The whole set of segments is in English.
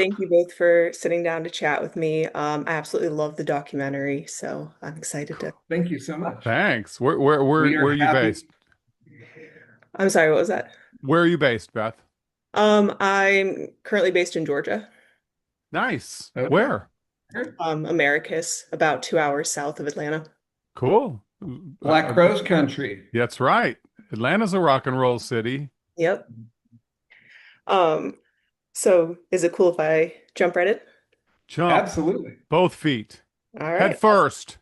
thank you both for sitting down to chat with me. I absolutely love the documentary, so I'm excited to. Thank you so much. Thanks. Where We are where are you happy. based? I'm sorry, what was that? Where are you based, Beth? I'm currently based in Georgia, Nice. Okay. Where? Americus, about 2 hours south of Atlanta. Cool. Black Crowes Country. That's right. Atlanta's a rock and roll city. Yep. Um, so is it cool if I jump right in? Jump. Absolutely. Both feet. All Head right. first.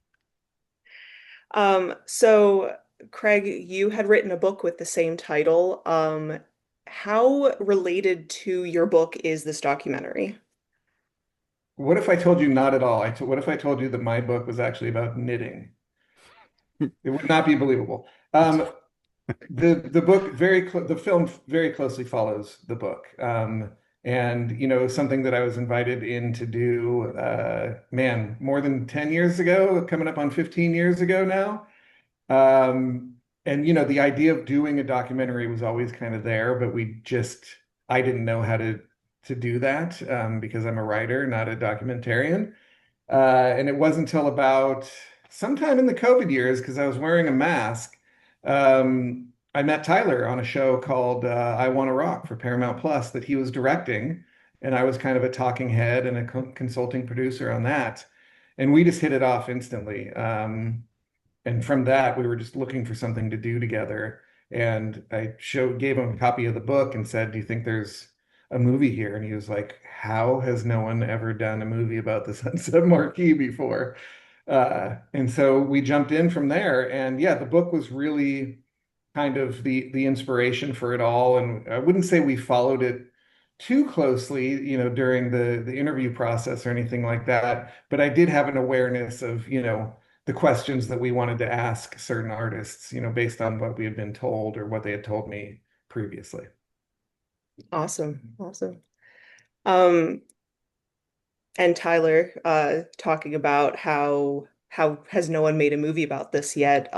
So Craig, you had written a book with the same title. How related to your book is this documentary? What if I told you not at all? What if I told you that my book was actually about knitting? It would not be believable. The book the film very closely follows the book. And something that I was invited in to do, man, more than 10 years ago, coming up on 15 years ago now. And the idea of doing a documentary was always kind of there, but I didn't know how to do that, because I'm a writer, not a documentarian. And it wasn't until about sometime in the COVID years, because I was wearing a mask, I met Tyler on a show called I Want to Rock for Paramount Plus that he was directing, and I was kind of a talking head and a consulting producer on that, and we just hit it off instantly. And from that, we were just looking for something to do together. And gave him a copy of the book and said, "Do you think there's a movie here?" And he was like, "How has no one ever done a movie about the Sunset Marquis before?" And so we jumped in from there. And yeah, the book was really kind of the inspiration for it all. And I wouldn't say we followed it too closely, during the interview process or anything like that. But I did have an awareness of, the questions that we wanted to ask certain artists, based on what we had been told or what they had told me previously. Awesome. Awesome. Um, and Tyler, talking about how has no one made a movie about this yet?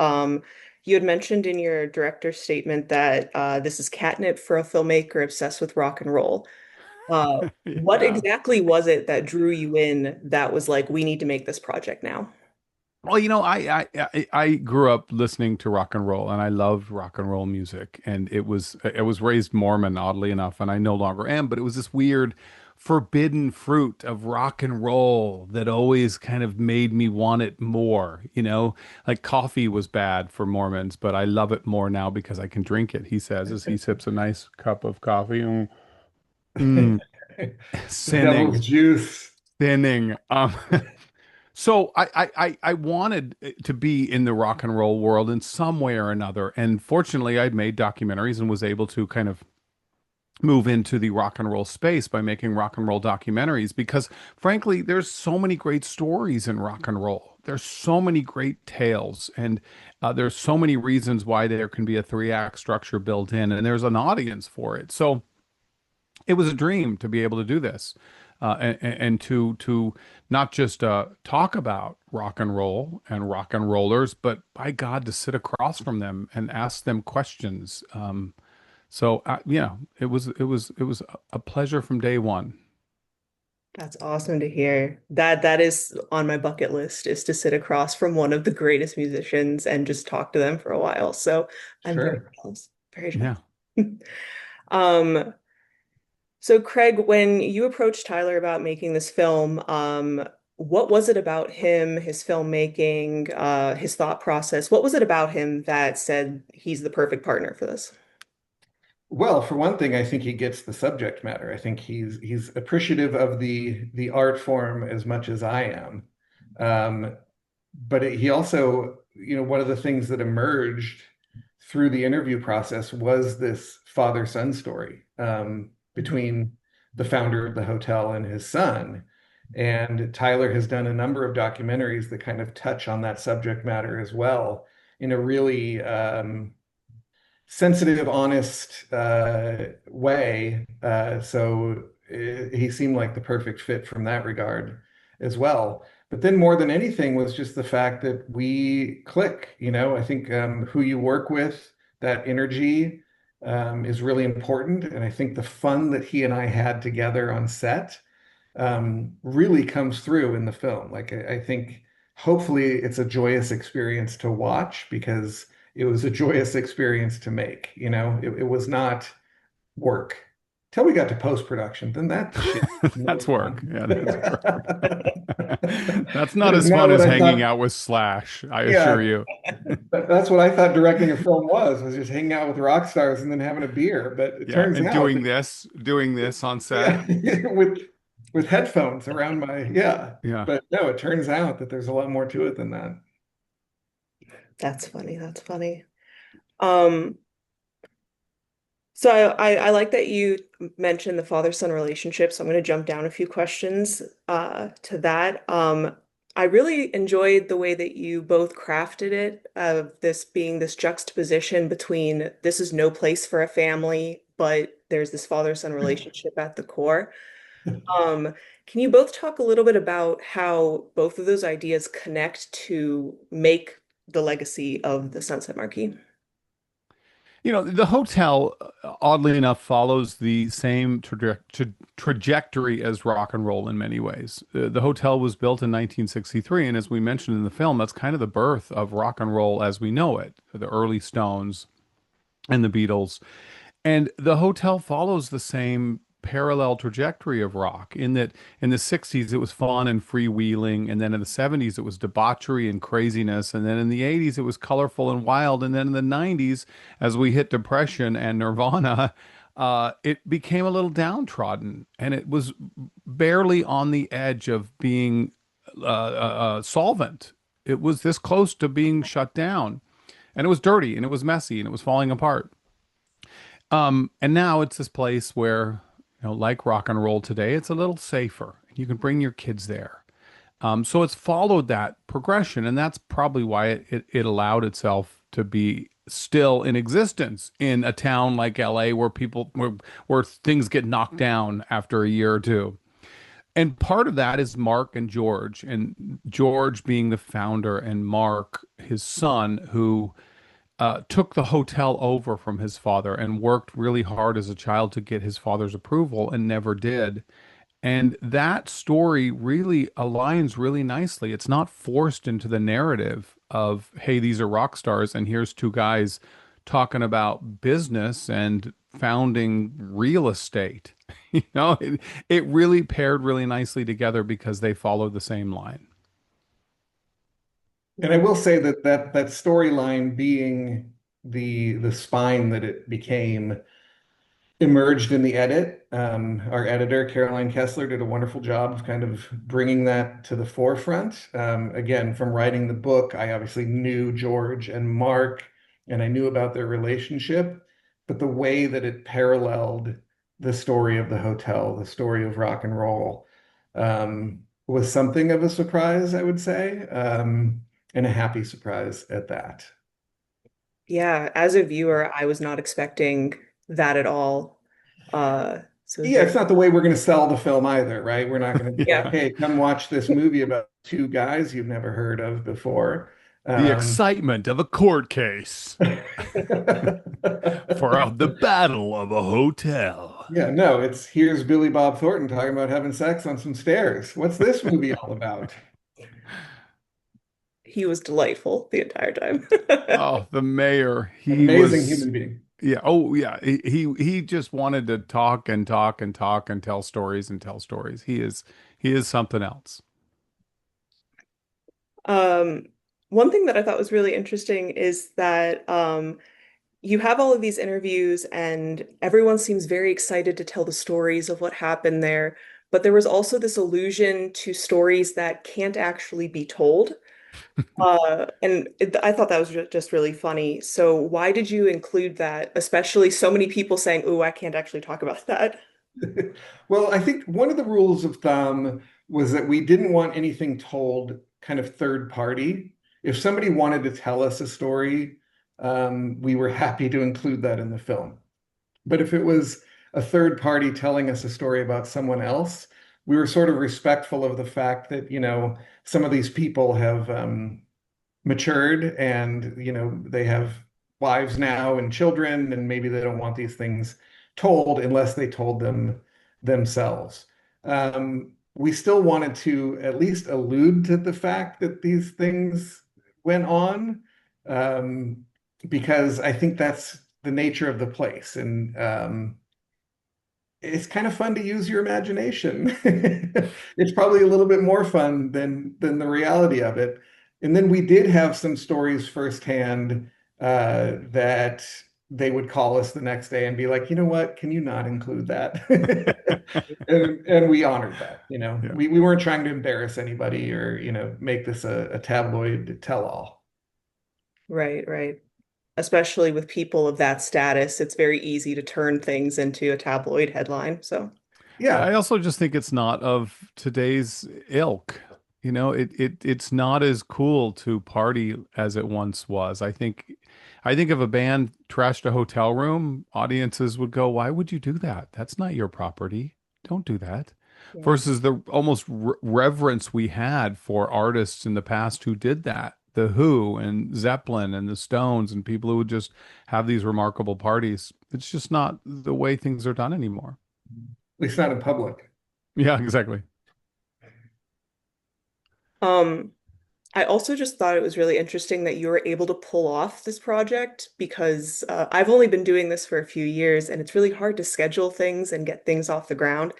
You had mentioned in your director's statement that this is catnip for a filmmaker obsessed with rock and roll. What Yeah. exactly was it that drew you in that was like, we need to make this project now? Well, I grew up listening to rock and roll, and I loved rock and roll music. And I was raised Mormon, oddly enough, and I no longer am. But it was this weird forbidden fruit of rock and roll that always kind of made me want it more. Like coffee was bad for Mormons, but I love it more now because I can drink it. He says as he sips a nice cup of coffee. Mm, The devil's sinning, juice. sinning. So I wanted to be in the rock and roll world in some way or another. And fortunately, I'd made documentaries and was able to kind of move into the rock and roll space by making rock and roll documentaries because frankly, there's so many great stories in rock and roll. There's so many great tales and there's so many reasons why there can be a three-act structure built in and there's an audience for it. So it was a dream to be able to do this and to not just talk about rock and roll and rock and rollers, but by God, to sit across from them and ask them questions. It was a pleasure from day one. That's awesome to hear. That is on my bucket list is to sit across from one of the greatest musicians and just talk to them for a while. So I'm very Sure. jealous. Very Yeah. jealous. Um, so Craig, when you approached Tyler about making this film, what was it about him, his filmmaking, his thought process? What was it about him that said he's the perfect partner for this? Well, for one thing, I think he gets the subject matter. I think he's appreciative of the art form as much as I am. But he also, one of the things that emerged through the interview process was this father-son story, between the founder of the hotel and his son. And Tyler has done a number of documentaries that kind of touch on that subject matter as well in a really sensitive, honest way. He seemed like the perfect fit from that regard as well. But then more than anything was just the fact that we click. I think who you work with, that energy is really important. And I think the fun that he and I had together on set really comes through in the film. Like I think hopefully it's a joyous experience to watch because it was a joyous experience to make. It was not work. Till we got to post-production, then that shit was no That's work. fun. Yeah, that's work. That's That not is as not fun what as I hanging thought. out with Slash, I assure Yeah, you. that's what I thought directing a film was just hanging out with rock stars and then having a beer. But it Yeah, turns and out doing this on set. yeah, with headphones around my yeah. Yeah. But no, it turns out that there's a lot more to it than that. That's funny. That's funny. Um, so I like that you mentioned the father-son relationship. So I'm going to jump down a few questions to that. I really enjoyed the way that you both crafted it, of this being this juxtaposition between this is no place for a family, but there's this father-son relationship at the core. Um, can you both talk a little bit about how both of those ideas connect to make the legacy of the Sunset Marquis? The hotel, oddly enough, follows the same trajectory as rock and roll in many ways. The hotel was built in 1963, and as we mentioned in the film, that's kind of the birth of rock and roll as we know it, the early Stones and the Beatles. And the hotel follows the same parallel trajectory of rock in that in the 60s it was fun and freewheeling, and then in the 70s it was debauchery and craziness, and then in the 80s it was colorful and wild, and then in the 90s, as we hit depression and Nirvana, it became a little downtrodden, and it was barely on the edge of being solvent. It was this close to being shut down, and it was dirty and it was messy and it was falling apart. And now it's this place where, like rock and roll today, it's a little safer. You can bring your kids there. So it's followed that progression, and that's probably why it allowed itself to be still in existence in a town like LA where things get knocked down after a year or two. And part of that is Mark and George being the founder, and Mark, his son, who took the hotel over from his father and worked really hard as a child to get his father's approval and never did. And that story really aligns really nicely. It's not forced into the narrative of, hey, these are rock stars, and here's two guys talking about business and founding real estate. It really paired really nicely together because they follow the same line. And I will say that storyline being the spine that it became emerged in the edit. Our editor, Caroline Kessler, did a wonderful job of kind of bringing that to the forefront. Again, from writing the book, I obviously knew George and Mark, and I knew about their relationship, but the way that it paralleled the story of the hotel, the story of rock and roll, was something of a surprise, I would say, and a happy surprise at that. Yeah, as a viewer, I was not expecting that at all. So it was Yeah, very, it's not the way we're going to sell the film either, right? We're not going to be like, yeah. hey, come watch this movie about two guys you've never heard of before. The Um, excitement of a court case for the battle of a hotel. yeah, no, here's Billy Bob Thornton talking about having sex on some stairs. What's this movie all about? He was delightful the entire time. Oh, the mayor. An He amazing was, human being. yeah. Oh, yeah. He just wanted to talk and talk and talk and tell stories and tell stories. He is something else. Um, One thing that I thought was really interesting is that you have all of these interviews and everyone seems very excited to tell the stories of what happened there. But there was also this allusion to stories that can't actually be told. I thought that was just really funny. So why did you include that? Especially so many people saying, "Oh, I can't actually talk about that." Well, I think one of the rules of thumb was that we didn't want anything told kind of third party. If somebody wanted to tell us a story, we were happy to include that in the film. But if it was a third party telling us a story about someone else, we were sort of respectful of the fact that, some of these people have matured and, they have wives now and children, and maybe they don't want these things told unless they told them themselves. we still wanted to at least allude to the fact that these things went on, um, because I think that's the nature of the place. And it's kind of fun to use your imagination. It's probably a little bit more fun than the reality of it. And then we did have some stories firsthand that they would call us the next day and be like, you know what, can you not include that? And we honored that. Yeah. We weren't trying to embarrass anybody or, make this a tabloid tell-all. Right, right. Especially with people of that status, it's very easy to turn things into a tabloid headline. So, I Yeah. also just think it's not of today's ilk. It's not as cool to party as it once was. I think if a band trashed a hotel room, audiences would go, "Why would you do that? That's not your property. Don't do that." yeah. Versus the almost reverence we had for artists in the past who did that. The Who and Zeppelin and the Stones and people who would just have these remarkable parties. It's just not the way things are done anymore. At least not in public. Yeah, exactly. Um, I also just thought it was really interesting that you were able to pull off this project because I've only been doing this for a few years and it's really hard to schedule things and get things off the ground.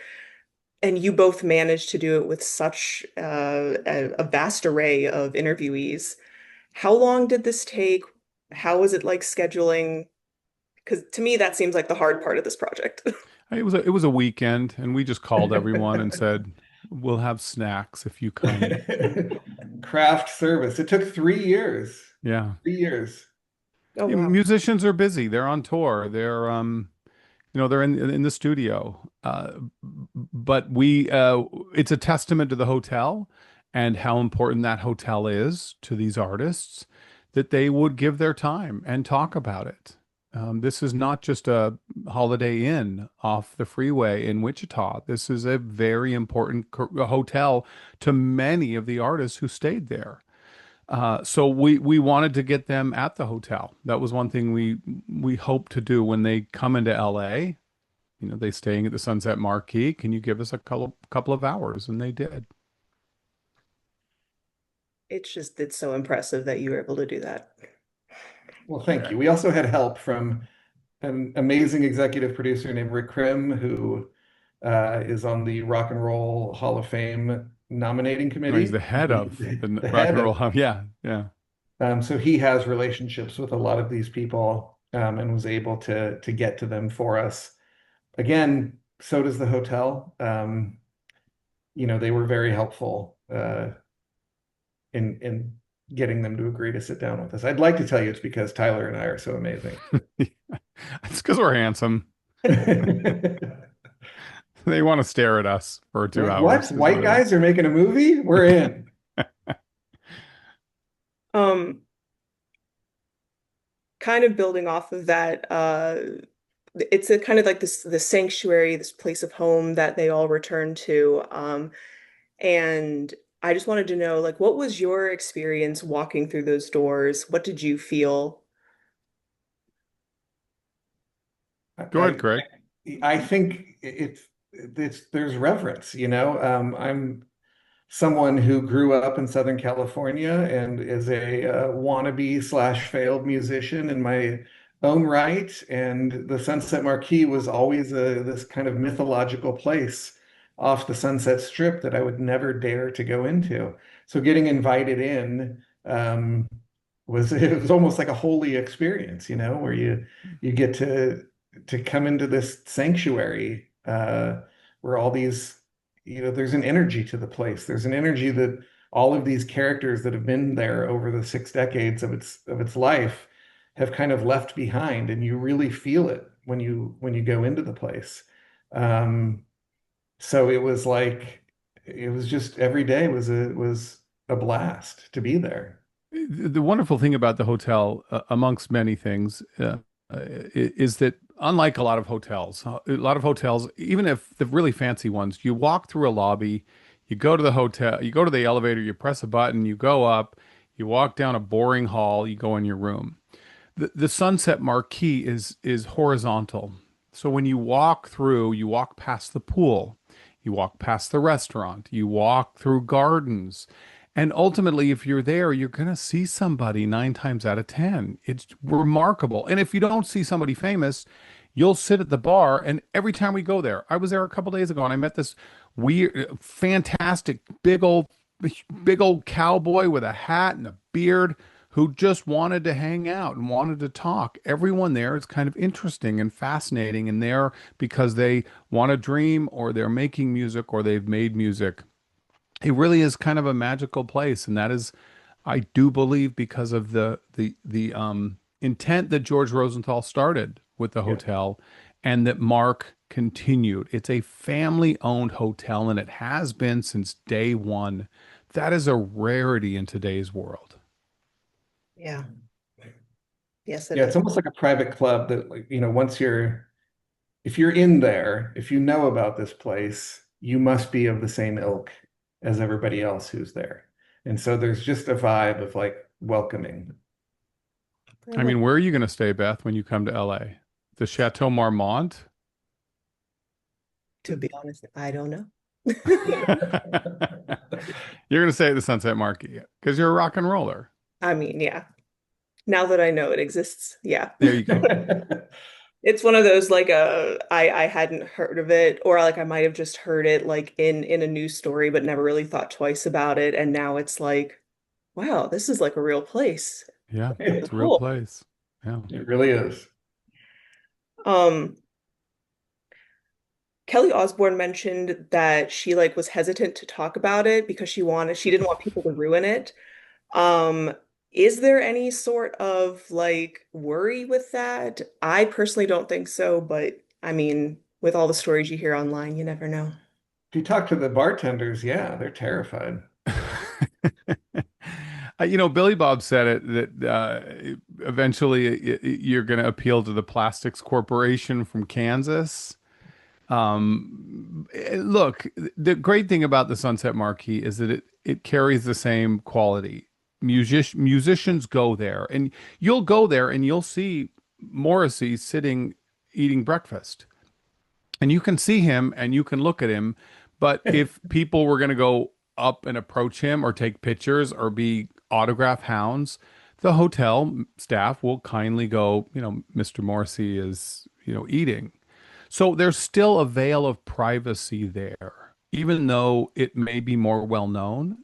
And you both managed to do it with such a vast array of interviewees. How long did this take? How was it like scheduling? Because to me, that seems like the hard part of this project. It was a weekend, and we just called everyone and said, "We'll have snacks if you come." Craft service. It took 3 years. Yeah. 3 years. Oh, Yeah, wow. musicians are busy. They're on tour. They're in the studio. But it's a testament to the hotel and how important that hotel is to these artists that they would give their time and talk about it. This is not just a Holiday Inn off the freeway in Wichita. This is a very important hotel to many of the artists who stayed there. So we wanted to get them at the hotel. That was one thing we hope to do when they come into LA. They staying at the Sunset Marquis. Can you give us a couple of hours? And they did. It's so impressive that you were able to do that. Well, thank you. We also had help from an amazing executive producer named Rick Krim, who is on the Rock and Roll Hall of Fame nominating No, he's committee. the head of the The Rock head and Roll of, Hub. Yeah, yeah. so he has relationships with a lot of these people, and was able to get to them for us. Again, so does the hotel. They were very helpful in getting them to agree to sit down with us. I'd like to tell you it's because Tyler and I are so amazing. It's because we're handsome. They want to stare at us for They're two like, hours, what? is what White it is. guys are making a movie? We're in. Um, Kind of building off of that, it's a kind of like this sanctuary, this place of home that they all return to. And I just wanted to know, like, what was your experience walking through those doors? What did you feel? Go ahead, I Craig. I think it's there's reverence, I'm someone who grew up in Southern California and is a wannabe slash failed musician in my own right. And the Sunset Marquis was always this kind of mythological place off the Sunset Strip that I would never dare to go into. So getting invited in it was almost like a holy experience, where you get to come into this sanctuary where all these there's an energy to the place. There's an energy that all of these characters that have been there over the 6 decades of its life have kind of left behind, and you really feel it when you go into the place. Um, so it was just every day was a blast to be there. The wonderful thing about the hotel, amongst many things, is that unlike a lot of hotels, even if the really fancy ones, you walk through a lobby, you go to the hotel, you go to the elevator, you press a button, you go up, you walk down a boring hall, you go in your room. The Sunset Marquee is horizontal. So when you walk through, you walk past the pool, You walk past the restaurant, you walk through gardens. And ultimately, if you're there, you're going to see somebody 9 times out of 10. It's remarkable. And if you don't see somebody famous, you'll sit at the bar. And every time we go there, I was there a couple days ago and I met this weird, fantastic, big old cowboy with a hat and a beard who just wanted to hang out and wanted to talk. Everyone there is kind of interesting and fascinating and there because they want to dream or they're making music or they've made music. It really is kind of a magical place, and that is, I do believe, because of the intent that George Rosenthal started with the Yeah. hotel, and that Mark continued. It's a family-owned hotel, and it has been since day one. That is a rarity in today's world. Yeah. Yes, it Yeah, is. it's almost like a private club that, like, once if you're in there, if you know about this place, you must be of the same ilk as everybody else who's there. And so there's just a vibe of like welcoming. I I love, mean, where are you going to stay, Beth, when you come to LA? The Chateau Marmont? to be honest, I don't know. You're going to stay at the Sunset Marquis because you're a rock and roller. I mean, yeah. Now that I know it exists, yeah. There you go. It's one of those like I hadn't heard of it, or like I might have just heard it like in a news story but never really thought twice about it, and now it's like, wow, this is like a real place. Yeah, Really it's a real cool. place. Yeah. It really is. Um Kelly Osbourne mentioned that she like was hesitant to talk about it because she didn't want people to ruin it. Um, is there any sort of like worry with that? I personally don't think so, but I mean, with all the stories you hear online, you never know. If you talk to the bartenders, yeah, they're terrified. Billy Bob said it that eventually you're going to appeal to the Plastics Corporation from Kansas. Look, the great thing about the Sunset Marquee is that it carries the same quality. Musicians go there, and you'll go there and you'll see Morrissey sitting eating breakfast, and you can see him and you can look at him. But if people were going to go up and approach him or take pictures or be autograph hounds, the hotel staff will kindly go, Mr. Morrissey is, eating. So there's still a veil of privacy there, even though it may be more well known.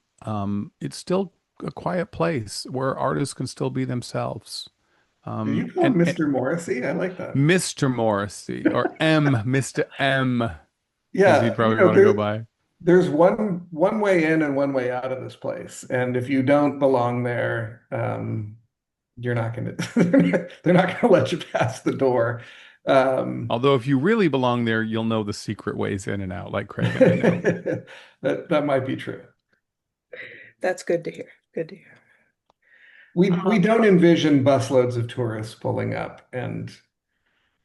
It's still a quiet place where artists can still be themselves. Did you call And him Mr. Morrissey? I like that. Mr. Morrissey or Mr. M, as he'd Yeah, probably want to go by. there's one way in and one way out of this place. And if you don't belong there, you're not gonna they're not gonna let you pass the door. Um, Although if you really belong there, you'll know the secret ways in and out, like Craig and I know. that might be true. That's good to hear. Good to hear. We Um, don't envision busloads of tourists pulling up, and you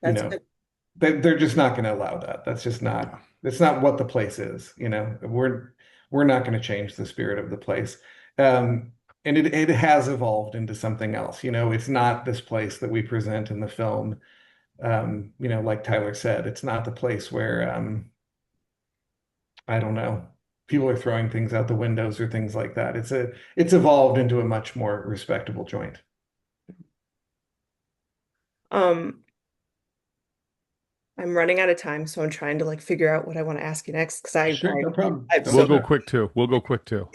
that's know good. they're just not going to allow that. That's just Yeah. not. It's not what the place is. We're not going to change the spirit of the place. Um, and it has evolved into something else. It's not this place that we present in the film. Like Tyler said, it's not the place where I don't know, people are throwing things out the windows or things like that. It's evolved into a much more respectable joint. Um, I'm running out of time, so I'm trying to like figure out what I want to ask you next because Sure, no problem. I have Don't We'll so go sweat. quick too. We'll go quick too.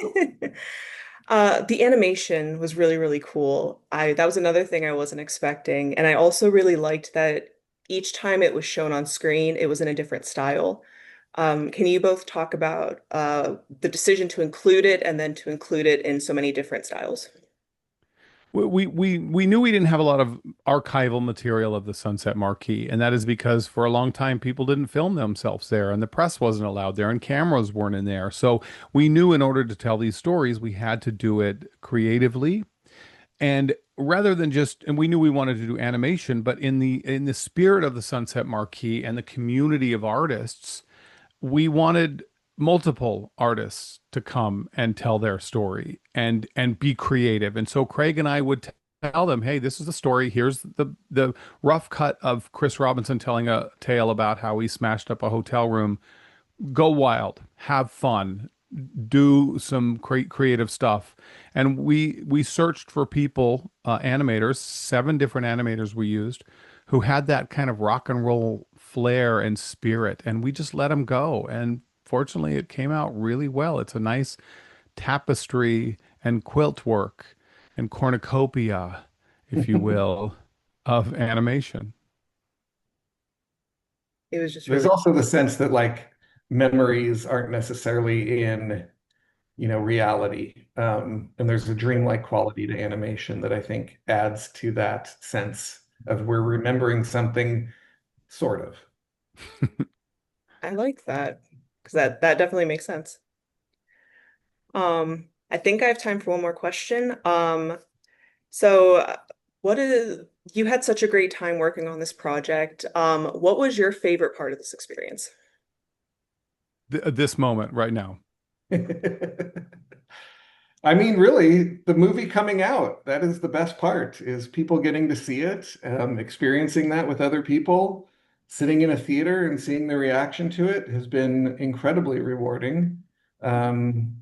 The animation was really, really cool. That was another thing I wasn't expecting. And I also really liked that each time it was shown on screen, it was in a different style. Can you both talk about the decision to include it and then to include it in so many different styles? We knew we didn't have a lot of archival material of the Sunset Marquee, and that is because for a long time people didn't film themselves there, and the press wasn't allowed there, and cameras weren't in there. So we knew in order to tell these stories, we had to do it creatively, and rather than just, and we knew we wanted to do animation, but in the spirit of the Sunset Marquee and the community of artists, we wanted multiple artists to come and tell their story and be creative. And so Craig and I would tell them, "Hey, this is the story. Here's the rough cut of Chris Robinson telling a tale about how he smashed up a hotel room go wild, have fun, do some creative stuff. And we searched for people, animators, 7 different animators we used, who had that kind of rock and roll flair and spirit, and we just let them go. And fortunately, it came out really well. It's a nice tapestry and quilt work and cornucopia, if you will, of animation. It was just There's really also the sense that like memories aren't necessarily in, reality. And there's a dreamlike quality to animation that I think adds to that sense of we're remembering something, sort of. I like that because that definitely makes sense. I think I have time for one more question. So what is you had such a great time working on this project. What was your favorite part of this experience? This moment right now. I mean, really, the movie coming out, that is the best part, is people getting to see it, experiencing that with other people, sitting in a theater and seeing the reaction to it has been incredibly rewarding. Um,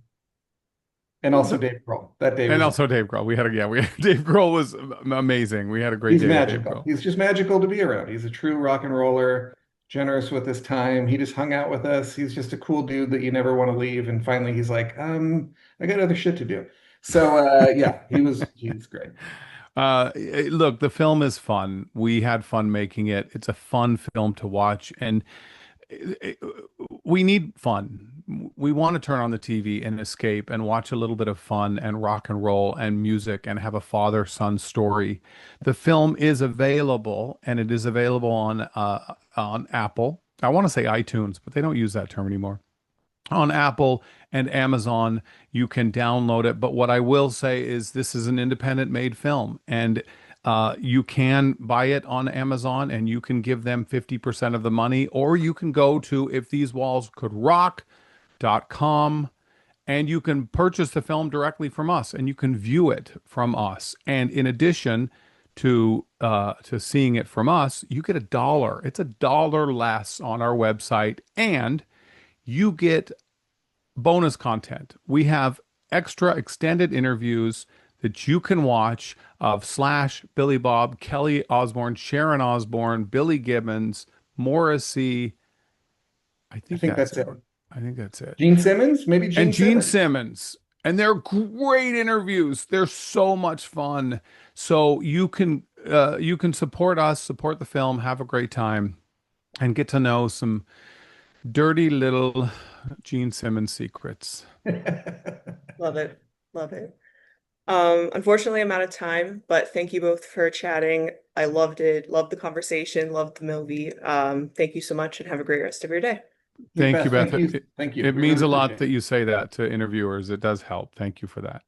and also Dave Grohl. That day And was, also Dave Grohl. Dave Grohl was amazing. We had a great he's day with Dave magical. Grohl. He's just magical to be around. He's a true rock and roller, generous with his time. He just hung out with us. He's just a cool dude that you never want to leave. And finally, he's like, I got other shit to do. So, yeah, he's great. Look, the film is fun. We had fun making it. It's a fun film to watch, and it- we need fun. We want to turn on the TV and escape and watch a little bit of fun and rock and roll and music and have a father-son story. The film is available, and it is available on Apple. I want to say iTunes, but they don't use that term anymore. On Apple and Amazon, you can download it. But what I will say is this is an independent made film, and you can buy it on Amazon and you can give them 50% of the money, or you can go to ifthisewallscouldrock.com and you can purchase the film directly from us and you can view it from us. And in addition to seeing it from us, you get $1. It's $1 less on our website, and you get bonus content. We have extra extended interviews that you can watch of Slash, Billy Bob, Kelly Osbourne, Sharon Osbourne, Billy Gibbons, Morrissey. I I think think that's that's it. it. I think that's it. Gene Simmons? Maybe And Gene Gene Simmons. Simmons. And they're great interviews. They're so much fun. So you can support us, support the film, have a great time, and get to know some dirty little Gene Simmons secrets. Love it. Love it. Unfortunately, I'm out of time, but thank you both for chatting. I loved it. Loved the conversation. Loved the movie. Thank you so much and have a great rest of your day. You're the Thank you, best. Beth. Thank you. Thank you. It We means really a lot appreciate that it. you say that to interviewers. It does help. Thank you for that.